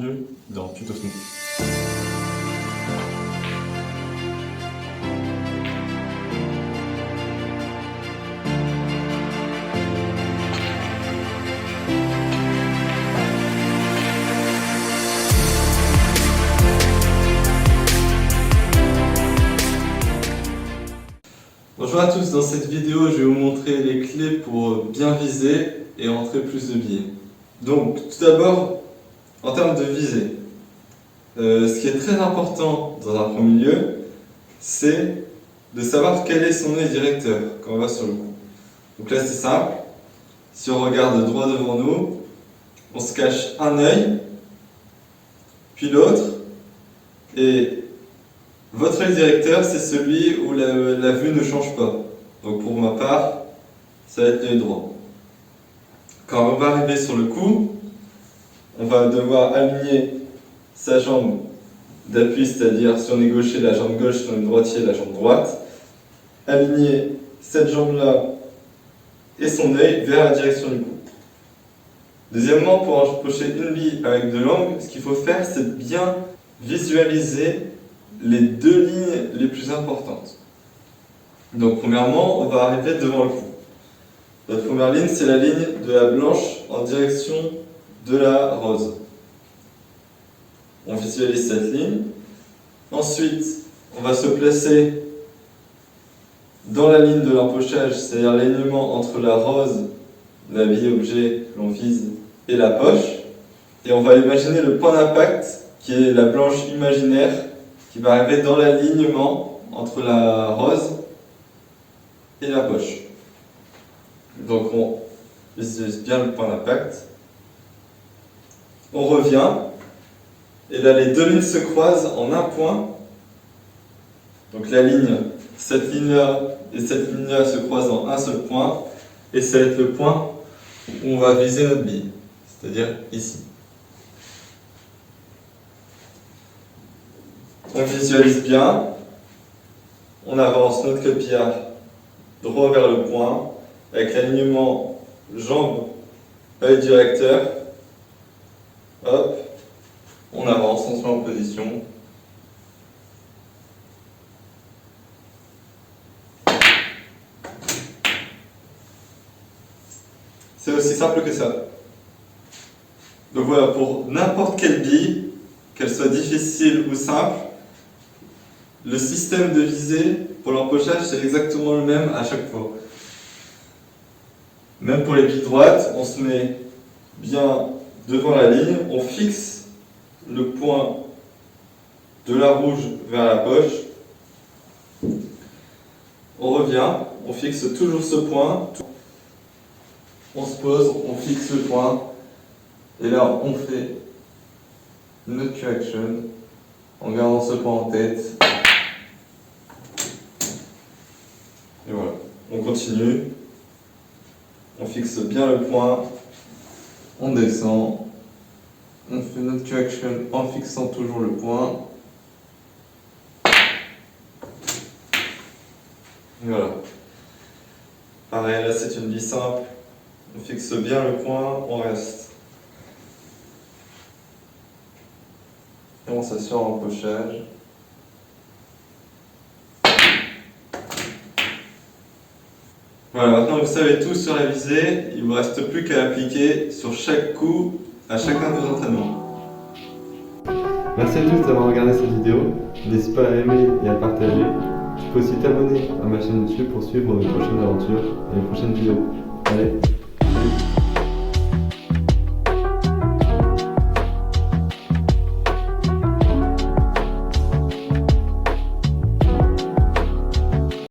bienvenue dans Tuto Smooth. Bonjour à tous, dans cette vidéo je vais vous montrer les clés pour bien viser et rentrer plus de billets. Donc tout d'abord, en termes de visée, ce qui est très important dans un premier lieu, c'est de savoir quel est son œil directeur quand on va sur le coup. Donc là c'est simple, si on regarde droit devant nous, on se cache un œil, puis l'autre, et votre œil directeur, c'est celui où la vue ne change pas. Donc pour ma part, ça va être l'œil droit. Quand on va arriver sur le cou, on va devoir aligner sa jambe d'appui, c'est-à-dire si on est gaucher, la jambe gauche, si on est droitier, la jambe droite. Aligner cette jambe-là et son œil vers la direction du cou. Deuxièmement, pour empocher une bille avec de l'angle, ce qu'il faut faire, c'est bien visualiser les deux lignes les plus importantes. Donc premièrement, on va arriver devant le cou. Notre première ligne, c'est la ligne de la blanche en direction de la rose. On visualise cette ligne. Ensuite, on va se placer dans la ligne de l'empochage, c'est-à-dire l'alignement entre la rose, la bille objet que l'on vise, et la poche. Et on va imaginer le point d'impact, qui est la blanche imaginaire, qui va arriver dans l'alignement entre la rose et la poche. Donc on visualise bien le point d'impact. On revient, et là les deux lignes se croisent en un point. Donc la ligne, cette ligne-là et cette ligne-là se croisent en un seul point, et ça va être le point où on va viser notre bille, c'est-à-dire ici. On visualise bien, on avance notre copillard droit vers le point, avec l'alignement jambe, œil directeur. Hop, on avance, on se met en position. C'est aussi simple que ça. Donc voilà, pour n'importe quelle bille, qu'elle soit difficile ou simple, le système de visée pour l'empochage, c'est exactement le même à chaque fois. Même pour les billes droites, on se met bien devant la ligne, on fixe le point de la rouge vers la poche, on revient, on fixe toujours ce point, on se pose, on fixe le point, et là on fait notre cue action en gardant ce point en tête. Et voilà, on continue, on fixe bien le point, on descend, on fait notre cue action en fixant toujours le point. Et voilà. Pareil, là c'est une bille simple, on fixe bien le point, on reste. Et on s'assure en empochage. Voilà, maintenant vous savez tout sur la visée, il ne vous reste plus qu'à appliquer sur chaque coup à chacun de vos entraînements. Merci à tous d'avoir regardé cette vidéo, n'hésite pas à aimer et à partager. Tu peux aussi t'abonner à ma chaîne YouTube pour suivre mes prochaines aventures et mes prochaines vidéos. Allez!